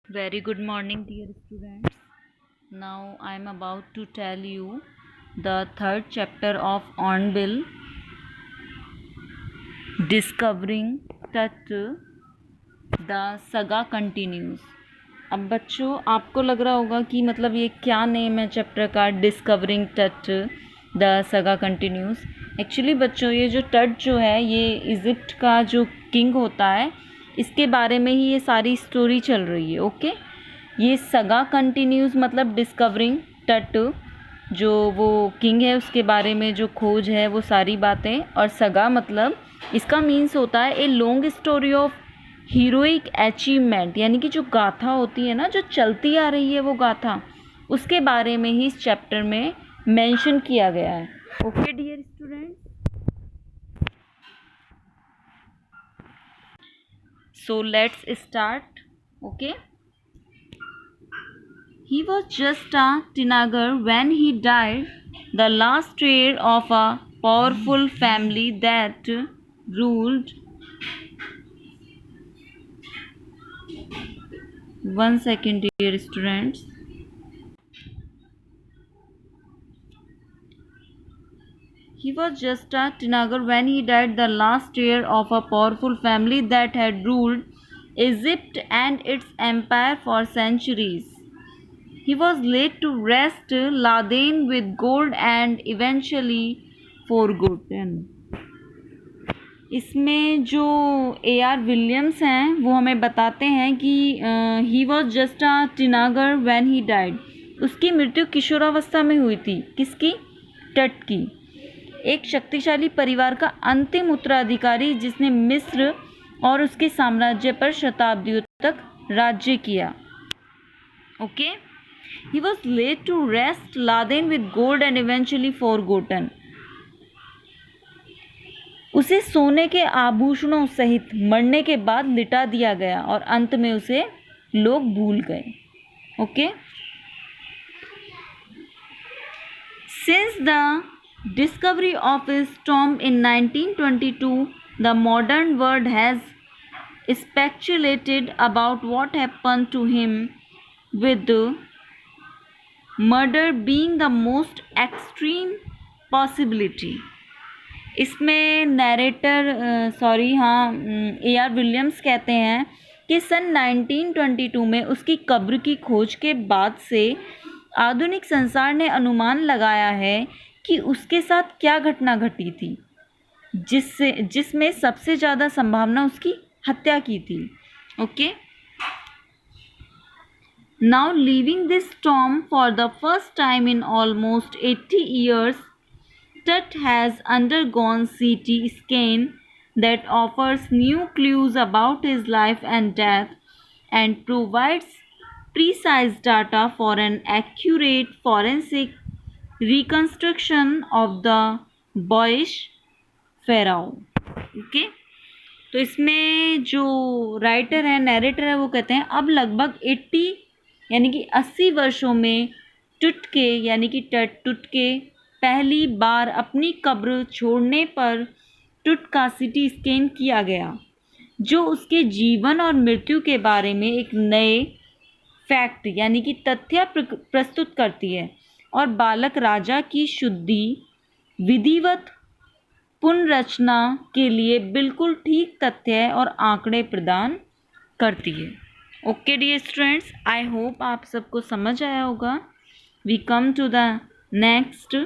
Very good morning, dear students. Now I am about to tell you the third chapter of Hornbill, Discovering that the saga continues. अब बच्चों आपको लग रहा होगा कि मतलब ये क्या नेम है चैप्टर का, डिस्कवरिंग टट द सगा कंटिन्यूस। एक्चुअली बच्चों ये जो टट जो है ये इजिप्ट का जो किंग होता है, इसके बारे में ही ये सारी स्टोरी चल रही है। ओके, ये सगा कंटिन्यूस मतलब डिस्कवरिंग टट, जो वो किंग है उसके बारे में जो खोज है वो सारी बातें, और सगा मतलब इसका मीन्स होता है a long story of heroic achievement, यानी कि जो गाथा होती है ना, जो चलती आ रही है वो गाथा, उसके बारे में ही इस चैप्टर में मेंशन किया गया है। Okay dear student, so let's start. Okay, he was just a teenager when he died, the last heir of a powerful family that ruled. One second, dear students. He was just a teenager when he died, the last heir of a powerful family that had ruled Egypt and its empire for centuries. He was laid to rest, laden with gold and eventually forgotten. इसमें जो A.R. Williams हैं वो हमें बताते हैं कि he was just a teenager when he died. उसकी मृत्यु किशोरावस्था में हुई थी। किसकी? टट की। एक शक्तिशाली परिवार का अंतिम उत्तराधिकारी जिसने मिस्र और उसके साम्राज्य पर शताब्दियों तक राज्य किया। Okay, he was led to rest, laden with gold and eventually forgotten. उसे सोने के आभूषणों सहित मरने के बाद लिटा दिया गया और अंत में उसे लोग भूल गए। Okay, since the discovery of his tomb in 1922, the modern world has speculated about what happened to him, with murder being the most extreme possibility. इसमें नैरेटर A.R. विलियम्स कहते हैं कि सन 1922 में उसकी कब्र की खोज के बाद से आधुनिक संसार ने अनुमान लगाया है कि उसके साथ क्या घटना घटी थी जिसमें सबसे ज़्यादा संभावना उसकी हत्या की थी। Okay, now living this Tom for the first time in almost 80 years, Tut has undergone CT scan that offers new clues about his life and death and provides precise data for an accurate forensic reconstruction of the boyish pharaoh. Okay? तो इसमें जो writer है, narrator है, वो कहते हैं अब लगभग 80 यानी कि 80 वर्षों में टुट के पहली बार अपनी कब्र छोड़ने पर टुट का सीटी स्कैन किया गया, जो उसके जीवन और मृत्यु के बारे में एक नए फैक्ट यानी कि तथ्य प्रस्तुत करती है और बालक राजा की शुद्धि विधिवत पुनर्रचना के लिए बिल्कुल ठीक तथ्य और आंकड़े प्रदान करती है। Okay dear students, I hope आप सबको समझ आया होगा। We come to the next